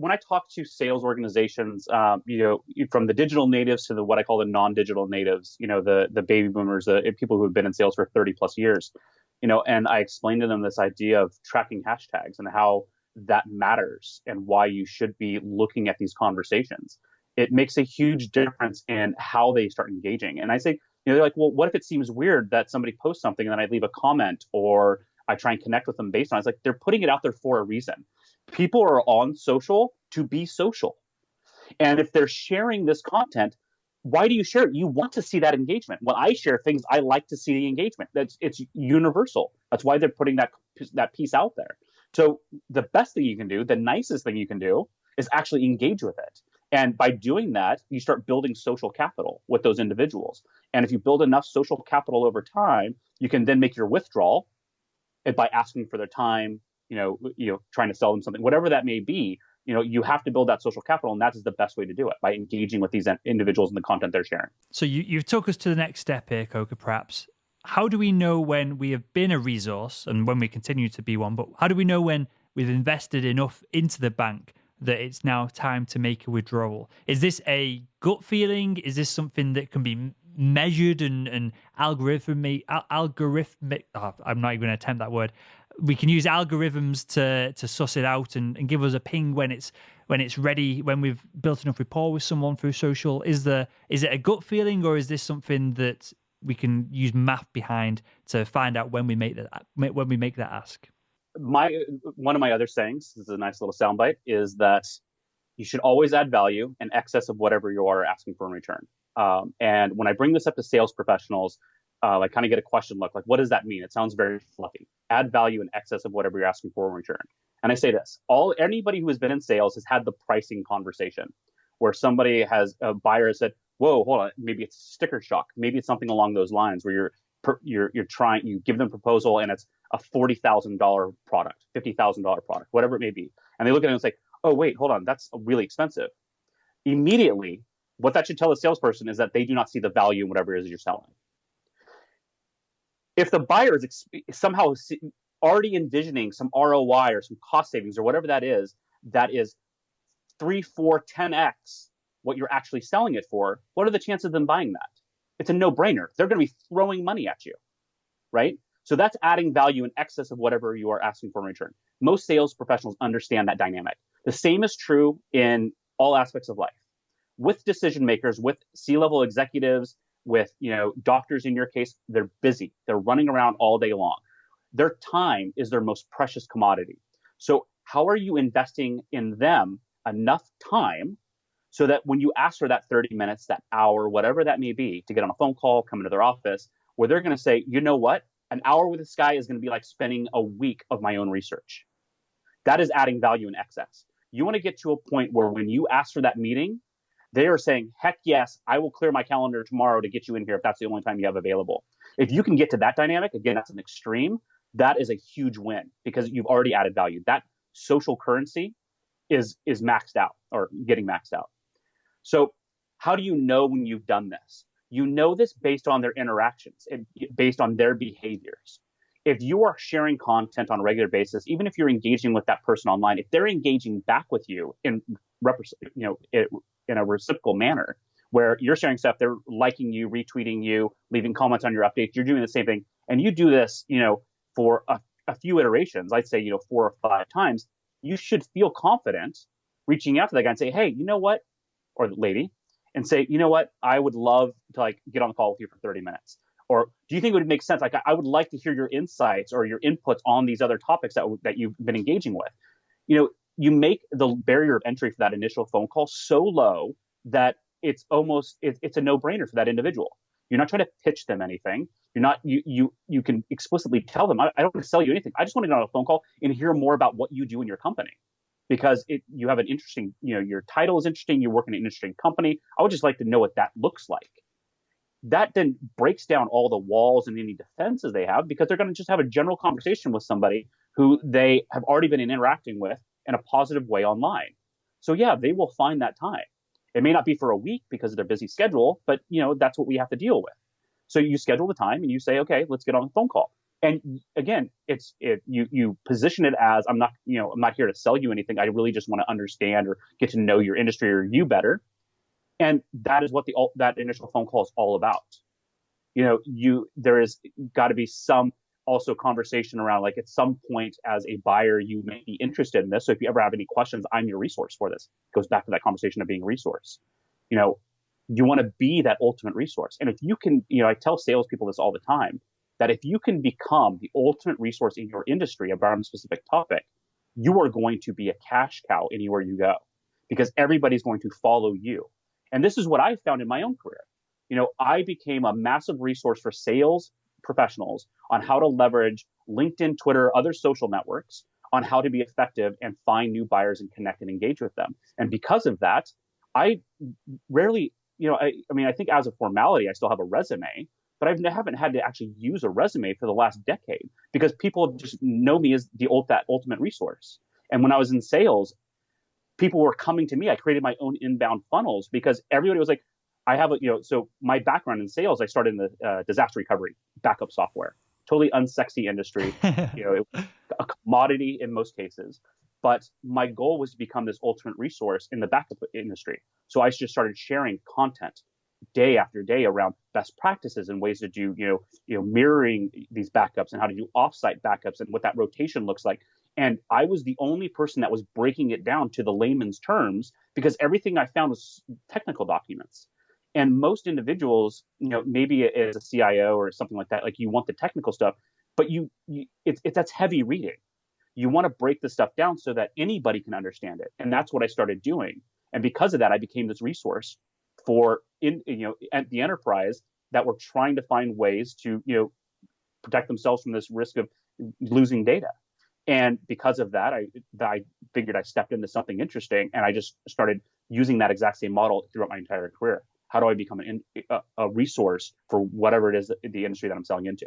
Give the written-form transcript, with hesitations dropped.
when I talk to sales organizations, from the digital natives to the what I call the non-digital natives, the baby boomers, the people who have been in sales for 30 plus years, and I explained to them this idea of tracking hashtags and how that matters and why you should be looking at these conversations. It makes a huge difference in how they start engaging. And I say, they're like, well, what if it seems weird that somebody posts something and then I leave a comment or I try and connect with them based on it? It's like they're putting it out there for a reason. People are on social to be social. And if they're sharing this content, why do you share it? You want to see that engagement. When I share things, I like to see the engagement. It's universal. That's why they're putting that piece out there. So the best thing you can do, the nicest thing you can do, is actually engage with it. And by doing that, you start building social capital with those individuals. And if you build enough social capital over time, you can then make your withdrawal by asking for their time, trying to sell them something, whatever that may be. You have to build that social capital, and that is the best way to do it, by engaging with these individuals and the content they're sharing. So you've took us to the next step here, Coca, perhaps. How do we know when we have been a resource and when we continue to be one, but how do we know when we've invested enough into the bank that it's now time to make a withdrawal? Is this a gut feeling? Is this something that can be measured and algorithmic? I'm not even going to attempt that word. We can use algorithms to suss it out and give us a ping when it's ready, when we've built enough rapport with someone through social. Is it a gut feeling, or is this something that we can use math behind to find out when we make that ask? One of my other sayings, this is a nice little soundbite, is that you should always add value in excess of whatever you are asking for in return. And when I bring this up to sales professionals, I kind of get a question look like, what does that mean? It sounds very fluffy. Add value in excess of whatever you're asking for in return. And I say this: anybody who has been in sales has had the pricing conversation where a buyer has said, whoa, hold on, maybe it's sticker shock, maybe it's something along those lines where you give them a proposal and it's a $40,000 product, $50,000 product, whatever it may be. And they look at it and say, oh, wait, hold on, that's really expensive. Immediately, what that should tell a salesperson is that they do not see the value in whatever it is you're selling. If the buyer is somehow already envisioning some ROI or some cost savings or whatever that is 3, 4, 10x what you're actually selling it for, what are the chances of them buying that? It's a no-brainer. They're going to be throwing money at you, right? So that's adding value in excess of whatever you are asking for in return. Most sales professionals understand that dynamic. The same is true in all aspects of life. With decision makers, with C-level executives, with doctors in your case, they're busy. They're running around all day long. Their time is their most precious commodity. So how are you investing in them enough time so that when you ask for that 30 minutes, that hour, whatever that may be, to get on a phone call, come into their office, where they're going to say, you know what? An hour with this guy is going to be like spending a week of my own research. That is adding value in excess. You want to get to a point where when you ask for that meeting, they are saying, heck yes, I will clear my calendar tomorrow to get you in here if that's the only time you have available. If you can get to that dynamic, again, that's an extreme, that is a huge win because you've already added value. That social currency is maxed out or getting maxed out. So how do you know when you've done this? You know this based on their interactions and based on their behaviors. If you are sharing content on a regular basis, even if you're engaging with that person online, if they're engaging back with you in a reciprocal manner, where you're sharing stuff, they're liking you, retweeting you, leaving comments on your updates, you're doing the same thing, and you do this, for a few iterations, I'd say, 4 or 5 times, you should feel confident reaching out to that guy and say, hey, you know what, or the lady, and say, you know what, I would love to get on the call with you for 30 minutes. Or do you think it would make sense? I would like to hear your insights or your inputs on these other topics that you've been engaging with. You make the barrier of entry for that initial phone call so low that it's a no-brainer for that individual. You're not trying to pitch them anything. You're not, you can explicitly tell them, I don't want to sell you anything. I just want to get on a phone call and hear more about what you do in your company. Because you have an interesting, your title is interesting, you work in an interesting company. I would just like to know what that looks like. That then breaks down all the walls and any defenses they have, because they're going to just have a general conversation with somebody who they have already been interacting with in a positive way online. So yeah, they will find that time. It may not be for a week because of their busy schedule, but that's what we have to deal with. So you schedule the time and you say, okay, let's get on the phone call. And again, you position it as, I'm not here to sell you anything. I really just want to understand or get to know your industry or you better. And that is what that initial phone call is all about. There is got to be some also conversation around, like, at some point as a buyer, you may be interested in this. So if you ever have any questions, I'm your resource for this. It goes back to that conversation of being a resource. You know, you want to be that ultimate resource. And if you can, I tell salespeople this all the time, that if you can become the ultimate resource in your industry about a specific topic, you are going to be a cash cow anywhere you go, because everybody's going to follow you. And this is what I found in my own career. I became a massive resource for sales professionals on how to leverage LinkedIn, Twitter, other social networks, on how to be effective and find new buyers and connect and engage with them. And because of that, I rarely, I think as a formality, I still have a resume, but I haven't had to actually use a resume for the last decade, because people just know me as that ultimate resource. And when I was in sales, people were coming to me. I created my own inbound funnels because everybody was like, so my background in sales, I started in the disaster recovery backup software, totally unsexy industry, a commodity in most cases. But my goal was to become this ultimate resource in the backup industry. So I just started sharing content day after day around best practices and ways to do, mirroring these backups and how to do offsite backups and what that rotation looks like. And I was the only person that was breaking it down to the layman's terms, because everything I found was technical documents. And most individuals, maybe as a CIO or something like that, like, you want the technical stuff, but that's heavy reading. You want to break this stuff down so that anybody can understand it. And that's what I started doing. And because of that, I became this resource for at the enterprise that were trying to find ways to, protect themselves from this risk of losing data. And because of that, I figured I stepped into something interesting, and I just started using that exact same model throughout my entire career. How do I become a resource for whatever it is, the industry that I'm selling into?